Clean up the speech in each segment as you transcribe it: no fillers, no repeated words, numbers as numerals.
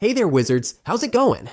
Hey there, wizards. How's it going?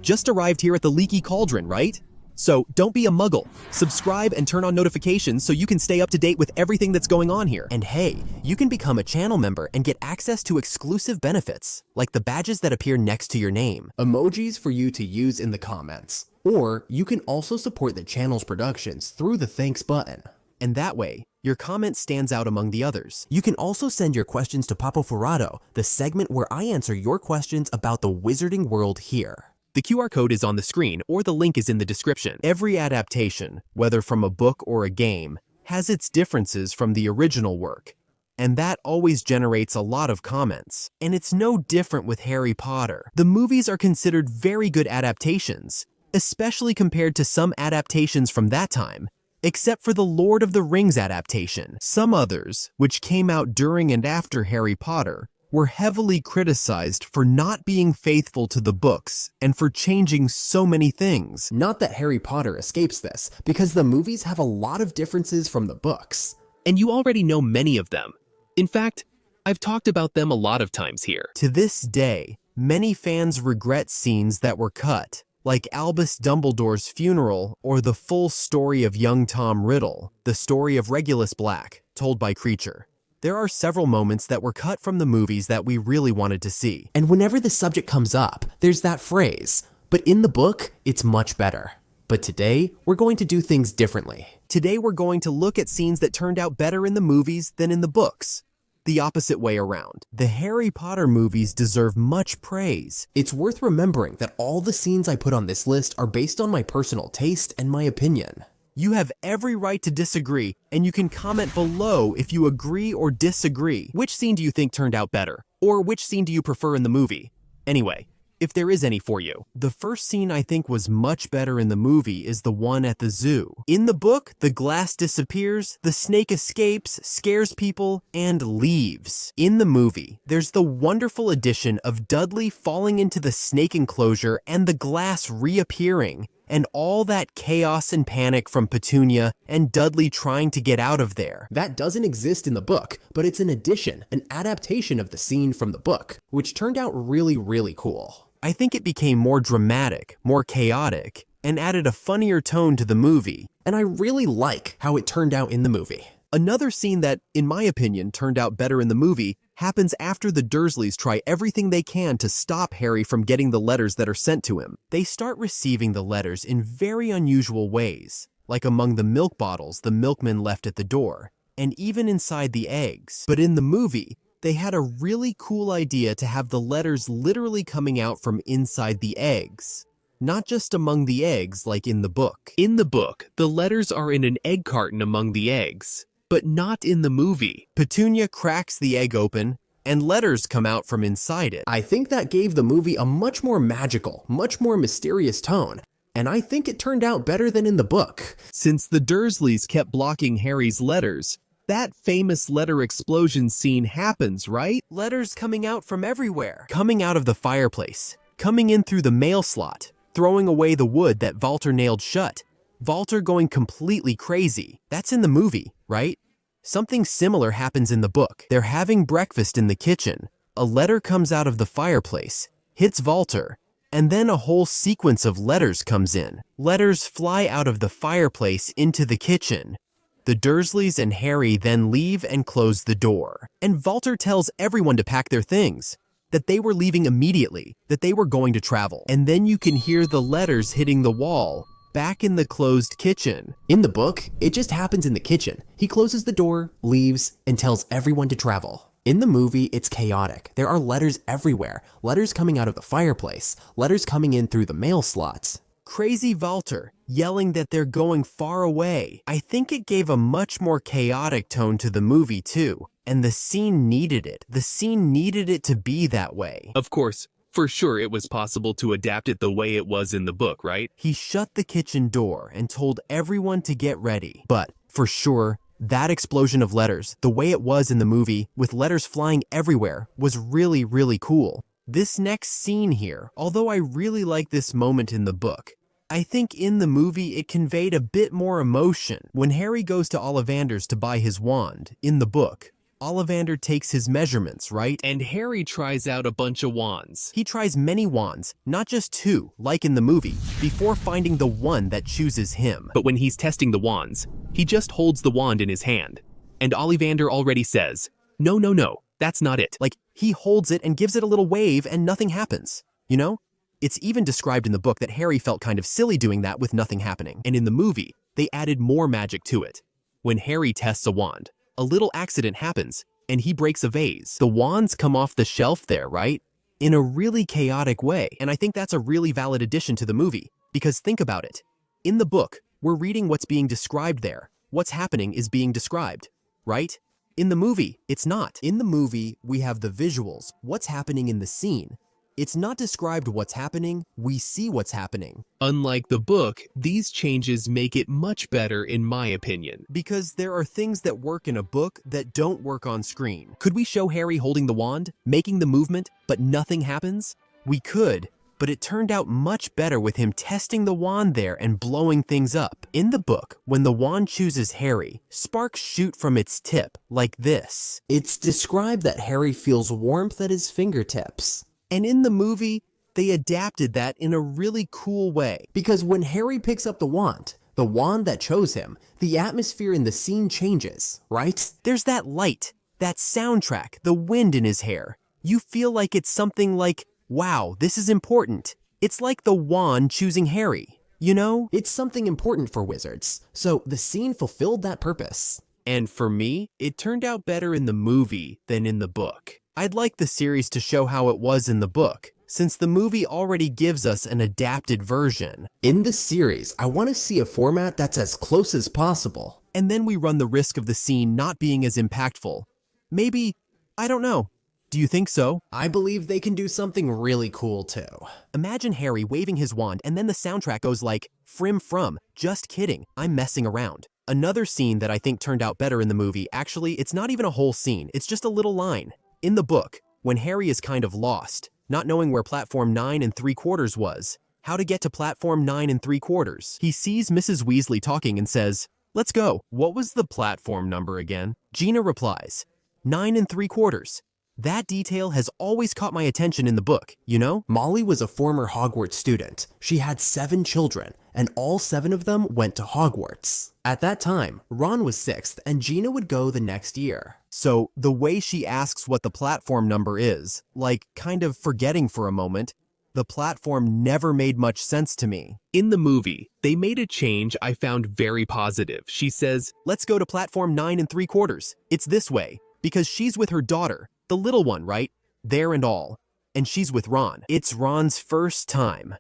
Just arrived here at the Leaky Cauldron, right? So don't be a muggle. Subscribe and turn on notifications so you can stay up to date with everything that's going on here. And hey, you can become a channel member and get access to exclusive benefits, like the badges that appear next to your name, emojis for you to use in the comments, or you can also support the channel's productions through the thanks button. And that way, your comment stands out among the others. You can also send your questions to Caldeiraofurado, the segment where I answer your questions about the wizarding world here. The QR code is on the screen or the link is in the description. Every adaptation, whether from a book or a game, has its differences from the original work. And that always generates a lot of comments. And it's no different with Harry Potter. The movies are considered very good adaptations, especially compared to some adaptations from that time, except for the Lord of the Rings adaptation. Some others, which came out during and after Harry Potter, were heavily criticized for not being faithful to the books and for changing so many things. Not that Harry Potter escapes this, because the movies have a lot of differences from the books. And you already know many of them. In fact, I've talked about them a lot of times here. To this day, many fans regret scenes that were cut, like Albus Dumbledore's funeral or the full story of young Tom Riddle, the story of Regulus Black, told by Creature. There are several moments that were cut from the movies that we really wanted to see. And whenever the subject comes up, there's that phrase, but in the book, it's much better. But today, we're going to do things differently. Today we're going to look at scenes that turned out better in the movies than in the books. The opposite way around. The Harry Potter movies deserve much praise. It's worth remembering that all the scenes I put on this list are based on my personal taste and my opinion. You have every right to disagree, and you can comment below if you agree or disagree. Which scene do you think turned out better? Or which scene do you prefer in the movie? Anyway, if there is any for you. The first scene I think was much better in the movie is the one at the zoo. In the book, the glass disappears, the snake escapes, scares people, and leaves. In the movie, there's the wonderful addition of Dudley falling into the snake enclosure and the glass reappearing, and all that chaos and panic from Petunia and Dudley trying to get out of there. That doesn't exist in the book, but it's an addition, an adaptation of the scene from the book, which turned out really cool. I think it became more dramatic, more chaotic, and added a funnier tone to the movie. And I really like how it turned out in the movie. Another scene that, in my opinion, turned out better in the movie happens after the Dursleys try everything they can to stop Harry from getting the letters that are sent to him. They start receiving the letters in very unusual ways, like among the milk bottles the milkman left at the door, and even inside the eggs. But in the movie, they had a really cool idea to have the letters literally coming out from inside the eggs, not just among the eggs like in the book. In the book, the letters are in an egg carton among the eggs, but not in the movie. Petunia cracks the egg open, and letters come out from inside it. I think that gave the movie a much more magical, much more mysterious tone, and I think it turned out better than in the book. Since the Dursleys kept blocking Harry's letters, that famous letter explosion scene happens, right? Letters coming out from everywhere. Coming out of the fireplace, coming in through the mail slot, throwing away the wood that Walter nailed shut. Walter going completely crazy. That's in the movie, right? Something similar happens in the book. They're having breakfast in the kitchen. A letter comes out of the fireplace, hits Walter, and then a whole sequence of letters comes in. Letters fly out of the fireplace into the kitchen. The Dursleys and Harry then leave and close the door. And Walter tells everyone to pack their things, that they were leaving immediately, that they were going to travel. And then you can hear the letters hitting the wall, back in the closed kitchen. In the book, it just happens in the kitchen. He closes the door, leaves, and tells everyone to travel. In the movie, it's chaotic. There are letters everywhere. Letters coming out of the fireplace. Letters coming in through the mail slots. Crazy Walter yelling that they're going far away. I think it gave a much more chaotic tone to the movie too, and the scene needed it. The scene needed it to be that way. Of course, for sure it was possible to adapt it the way it was in the book, right? He shut the kitchen door and told everyone to get ready. But, for sure, that explosion of letters, the way it was in the movie, with letters flying everywhere, was really cool. This next scene here, although I really like this moment in the book, I think in the movie it conveyed a bit more emotion. When Harry goes to Ollivander's to buy his wand, in the book, Ollivander takes his measurements, right? And Harry tries out a bunch of wands. He tries many wands, not just two, like in the movie, before finding the one that chooses him. But when he's testing the wands, he just holds the wand in his hand. And Ollivander already says, no, no, no, that's not it. Like, he holds it and gives it a little wave and nothing happens, you know? It's even described in the book that Harry felt kind of silly doing that with nothing happening. And in the movie, they added more magic to it. When Harry tests a wand, a little accident happens, and he breaks a vase. The wands come off the shelf there, right? In a really chaotic way. And I think that's a really valid addition to the movie, because think about it. In the book, we're reading what's being described there. What's happening is being described, right? In the movie, it's not. In the movie, we have the visuals, what's happening in the scene. It's not described what's happening, we see what's happening. Unlike the book, these changes make it much better in my opinion. Because there are things that work in a book that don't work on screen. Could we show Harry holding the wand, making the movement, but nothing happens? We could, but it turned out much better with him testing the wand there and blowing things up. In the book, when the wand chooses Harry, sparks shoot from its tip, like this. It's described that Harry feels warmth at his fingertips. And in the movie, they adapted that in a really cool way. Because when Harry picks up the wand that chose him, the atmosphere in the scene changes, right? There's that light, that soundtrack, the wind in his hair. You feel like it's something like, wow, this is important. It's like the wand choosing Harry, you know? It's something important for wizards, so the scene fulfilled that purpose. And for me, it turned out better in the movie than in the book. I'd like the series to show how it was in the book, since the movie already gives us an adapted version. In the series, I want to see a format that's as close as possible. And then we run the risk of the scene not being as impactful. Maybe, I don't know. Do you think so? I believe they can do something really cool too. Imagine Harry waving his wand and then the soundtrack goes like, frim from, just kidding, I'm messing around. Another scene that I think turned out better in the movie, actually, it's not even a whole scene, it's just a little line. In the book, when Harry is kind of lost, not knowing where platform 9 3/4 was, how to get to platform 9 3/4, he sees Mrs. Weasley talking and says, let's go. What was the platform number again? Gina replies, 9 3/4. That detail has always caught my attention in the book, you know? Molly was a former Hogwarts student. She had 7 children, and all 7 of them went to Hogwarts. At that time, Ron was 6th, and Gina would go the next year. So the way she asks what the platform number is, like kind of forgetting for a moment, the platform never made much sense to me. In the movie, they made a change I found very positive. She says, let's go to platform 9 3/4. It's this way, because she's with her daughter, the little one, right? There and all. And she's with Ron. It's Ron's first time.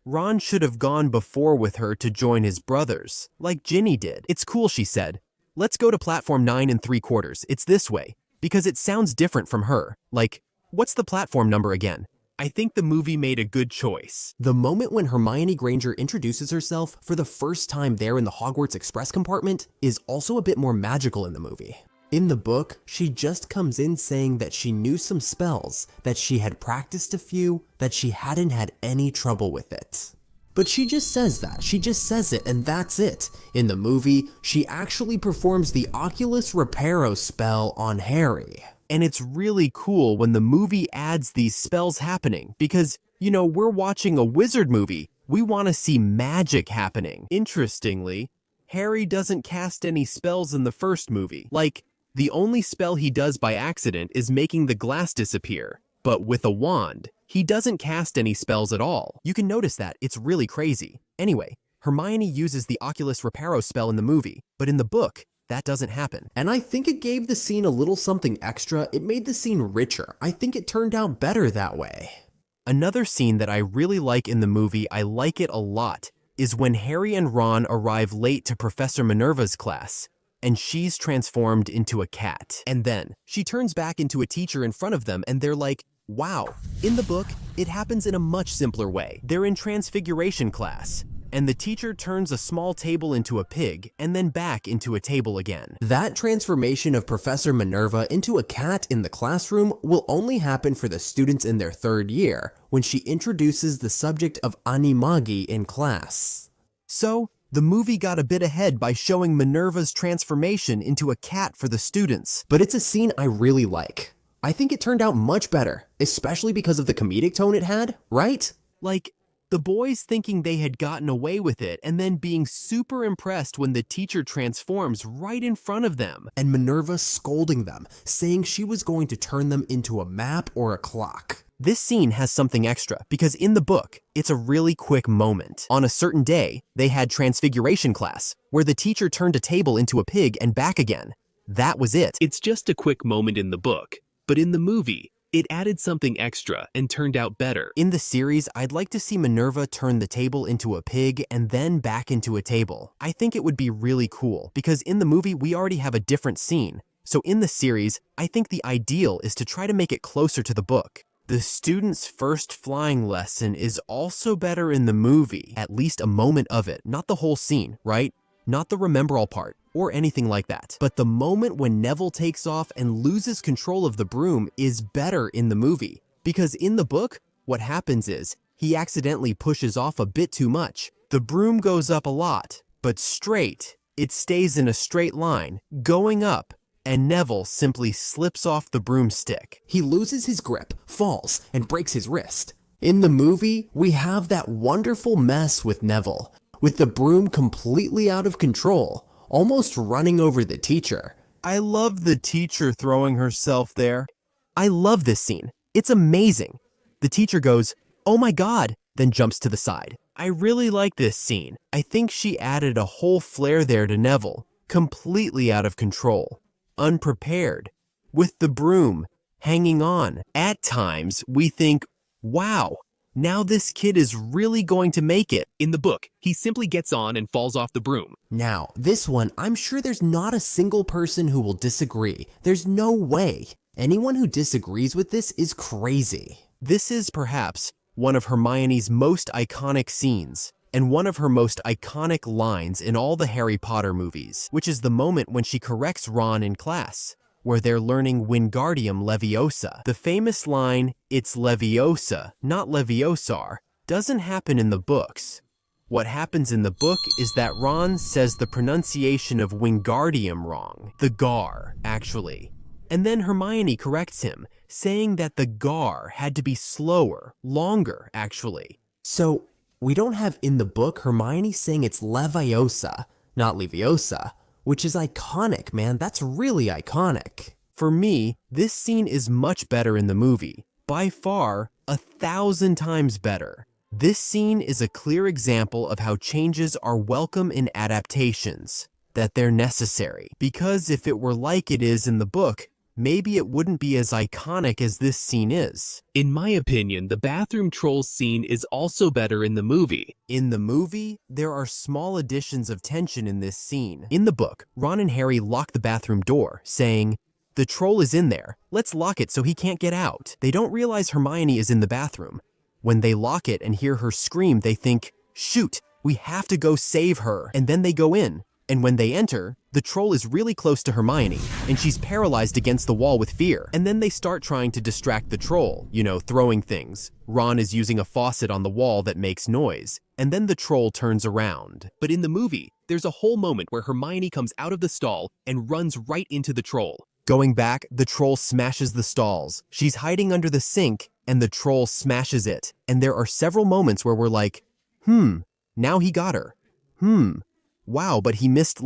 Ron should have gone before with her to join his brothers, like Ginny did. It's cool, she said. Let's go to platform 9 3/4. It's this way, because it sounds different from her. Like, what's the platform number again? I think the movie made a good choice. The moment when Hermione Granger introduces herself for the first time there in the Hogwarts Express compartment is also a bit more magical in the movie. In the book, she just comes in saying that she knew some spells, that she had practiced a few, that she hadn't had any trouble with it. But she just says that, she just says it, and that's it. In the movie, she actually performs the Oculus Reparo spell on Harry. And it's really cool when the movie adds these spells happening, because, you know, we're watching a wizard movie. We want to see magic happening. Interestingly, Harry doesn't cast any spells in the first movie. Like, the only spell he does by accident is making the glass disappear. But with a wand, he doesn't cast any spells at all. You can notice that, it's really crazy. Anyway, Hermione uses the Oculus Reparo spell in the movie, but in the book, that doesn't happen. And I think it gave the scene a little something extra. It made the scene richer. I think it turned out better that way. Another scene that I really like in the movie, I like it a lot, is when Harry and Ron arrive late to Professor Minerva's class, and she's transformed into a cat. And then she turns back into a teacher in front of them, and they're like, wow. In the book, it happens in a much simpler way. They're in transfiguration class. and the teacher turns a small table into a pig and then back into a table again. That transformation of Professor Minerva into a cat in the classroom will only happen for the students in their 3rd year, when she introduces the subject of animagi in class. So, the movie got a bit ahead by showing Minerva's transformation into a cat for the students. But it's a scene I really like. I think it turned out much better, especially because of the comedic tone it had, right? Like, the boys thinking they had gotten away with it and then being super impressed when the teacher transforms right in front of them. And Minerva scolding them, saying she was going to turn them into a map or a clock. This scene has something extra because in the book, it's a really quick moment. On a certain day, they had transfiguration class, where the teacher turned a table into a pig and back again. That was it. It's just a quick moment in the book, but in the movie, it added something extra and turned out better. In the series, I'd like to see Minerva turn the table into a pig and then back into a table. I think it would be really cool because in the movie, we already have a different scene. So in the series, I think the ideal is to try to make it closer to the book. The student's first flying lesson is also better in the movie, at least a moment of it, not the whole scene, right? Not the remember all part or anything like that. But the moment when Neville takes off and loses control of the broom is better in the movie. Because in the book, what happens is he accidentally pushes off a bit too much. The broom goes up a lot, but straight. It stays in a straight line, going up, and Neville simply slips off the broomstick. He loses his grip, falls, and breaks his wrist. In the movie, we have that wonderful mess with Neville, with the broom completely out of control, almost running over the teacher. I love the teacher throwing herself there. I love this scene. It's amazing. The teacher goes, "Oh my God," then jumps to the side. I really like this scene. I think she added a whole flair there to Neville, completely out of control, unprepared, with the broom hanging on. At times, we think, wow, now this kid is really going to make it. In the book, he simply gets on and falls off the broom. Now, this one, I'm sure there's not a single person who will disagree. There's no way. Anyone who disagrees with this is crazy. This is perhaps one of Hermione's most iconic scenes, and one of her most iconic lines in all the Harry Potter movies, which is the moment when she corrects Ron in class, where they're learning Wingardium Leviosa. The famous line, "It's Leviosa, not Leviosar," doesn't happen in the books. What happens in the book is that Ron says the pronunciation of Wingardium wrong, the gar, actually. And then Hermione corrects him, saying that the gar had to be slower, longer, actually. So, we don't have in the book Hermione saying it's Leviosa, not Leviosa, which is iconic, man. That's really iconic. For me, this scene is much better in the movie. By far, 1,000 times better. This scene is a clear example of how changes are welcome in adaptations, that they're necessary. Because if it were like it is in the book, maybe it wouldn't be as iconic as this scene is. In my opinion, the bathroom trolls scene is also better in the movie. In the movie, there are small additions of tension in this scene. In the book, Ron and Harry lock the bathroom door, saying, "The troll is in there. Let's lock it so he can't get out." They don't realize Hermione is in the bathroom. When they lock it and hear her scream, they think, "Shoot, we have to go save her." And then they go in. And when they enter, the troll is really close to Hermione, and she's paralyzed against the wall with fear. And then they start trying to distract the troll, throwing things. Ron is using a faucet on the wall that makes noise, and then the troll turns around. But in the movie, there's a whole moment where Hermione comes out of the stall and runs right into the troll. Going back, the troll smashes the stalls. She's hiding under the sink, and the troll smashes it. And there are several moments where we're like, now he got her. Wow, but he missed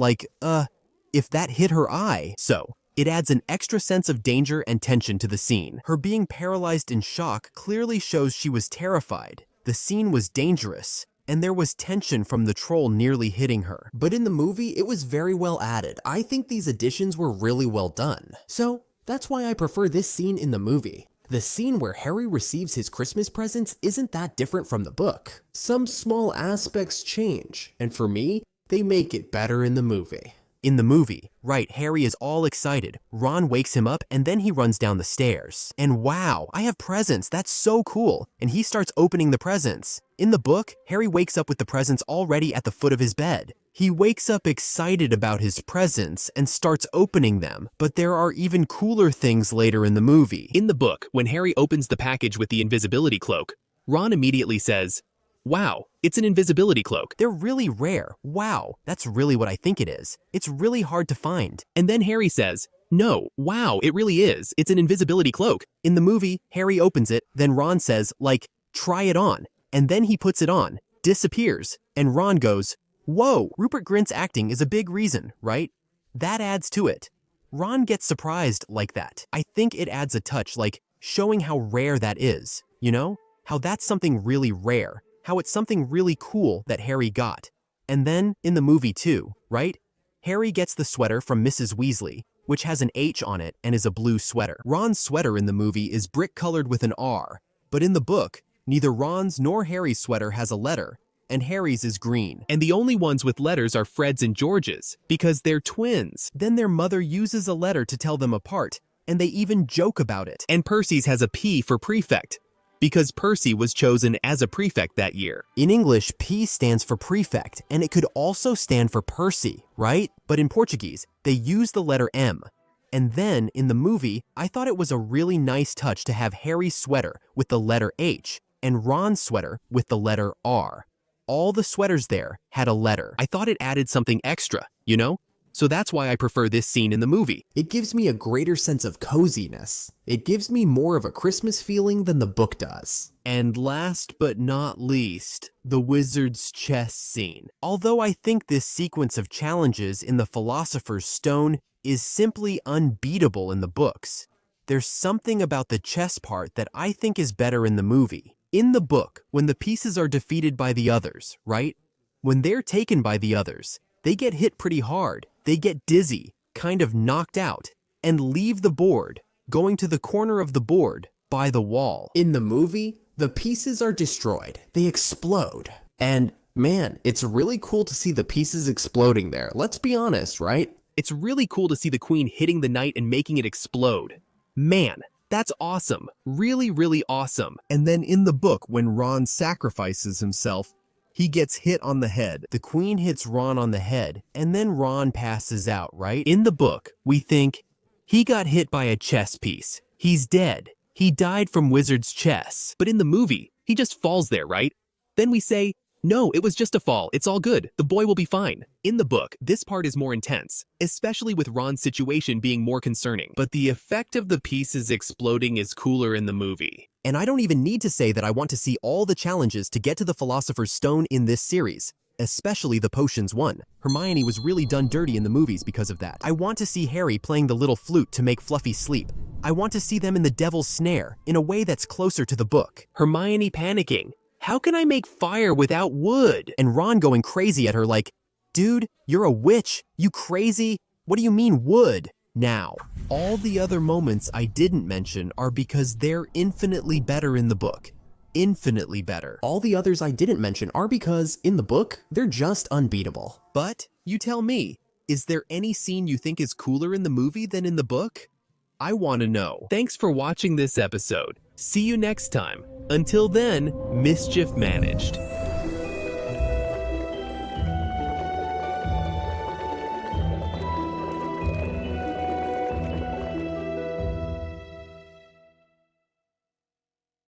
if that hit her eye. So, it adds an extra sense of danger and tension to the scene. Her being paralyzed in shock clearly shows she was terrified. The scene was dangerous, and there was tension from the troll nearly hitting her. But in the movie, it was very well added. I think these additions were really well done. So, that's why I prefer this scene in the movie. The scene where Harry receives his Christmas presents isn't that different from the book. Some small aspects change, and for me, they make it better in the movie. In the movie, right, Harry is all excited. Ron wakes him up and then he runs down the stairs. And wow, I have presents, that's so cool. And he starts opening the presents. In the book, Harry wakes up with the presents already at the foot of his bed. He wakes up excited about his presents and starts opening them, but there are even cooler things later in the movie. In the book, when Harry opens the package with the invisibility cloak, Ron immediately says, "Wow, it's an invisibility cloak." They're really rare. Wow, that's really what I think it is. It's really hard to find. And then Harry says, "No, wow, it really is. It's an invisibility cloak." In the movie, Harry opens it, then Ron says, like, try it on. And then he puts it on, disappears, and Ron goes, whoa. Rupert Grint's acting is a big reason, right? That adds to it. Ron gets surprised like that. I think it adds a touch, like showing how rare that is, you know? How that's something really rare. How it's something really cool that Harry got. And then, in the movie too, right? Harry gets the sweater from Mrs. Weasley, which has an H on it and is a blue sweater. Ron's sweater in the movie is brick-colored with an R, but in the book, neither Ron's nor Harry's sweater has a letter, and Harry's is green. And the only ones with letters are Fred's and George's, because they're twins. Then their mother uses a letter to tell them apart, and they even joke about it. And Percy's has a P for prefect, because Percy was chosen as a prefect that year. In English, P stands for prefect, and it could also stand for Percy, right? But in Portuguese, they use the letter M. And then, in the movie, I thought it was a really nice touch to have Harry's sweater with the letter H, and Ron's sweater with the letter R. All the sweaters there had a letter. I thought it added something extra, you know? So that's why I prefer this scene in the movie. It gives me a greater sense of coziness. It gives me more of a Christmas feeling than the book does. And last but not least, the wizard's chess scene. Although I think this sequence of challenges in the Philosopher's Stone is simply unbeatable in the books, there's something about the chess part that I think is better in the movie. In the book, when the pieces are defeated by the others, right? When they're taken by the others, they get hit pretty hard. They get dizzy, kind of knocked out, and leave the board, going to the corner of the board by the wall. In the movie, the pieces are destroyed. They explode. And man, it's really cool to see the pieces exploding there. Let's be honest, right? It's really cool to see the queen hitting the knight and making it explode. Man, that's awesome. Really, really awesome. And then in the book, when Ron sacrifices himself, he gets hit on the head. The queen hits Ron on the head, and then Ron passes out, right? In the book, we think, he got hit by a chess piece. He's dead. He died from wizard's chess. But in the movie, he just falls there, right? Then we say, no, it was just a fall. It's all good. The boy will be fine. In the book, this part is more intense, especially with Ron's situation being more concerning. But the effect of the pieces exploding is cooler in the movie. And I don't even need to say that I want to see all the challenges to get to the Philosopher's Stone in this series, especially the potions one. Hermione was really done dirty in the movies because of that. I want to see Harry playing the little flute to make Fluffy sleep. I want to see them in the Devil's Snare in a way that's closer to the book. Hermione panicking. How can I make fire without wood? And Ron going crazy at her like, dude, you're a witch. You crazy? What do you mean wood? Now, all the other moments I didn't mention are because they're infinitely better in the book. Infinitely better. All the others I didn't mention are because, in the book, they're just unbeatable. But, you tell me, is there any scene you think is cooler in the movie than in the book? I want to know. Thanks for watching this episode. See you next time. Until then, mischief managed.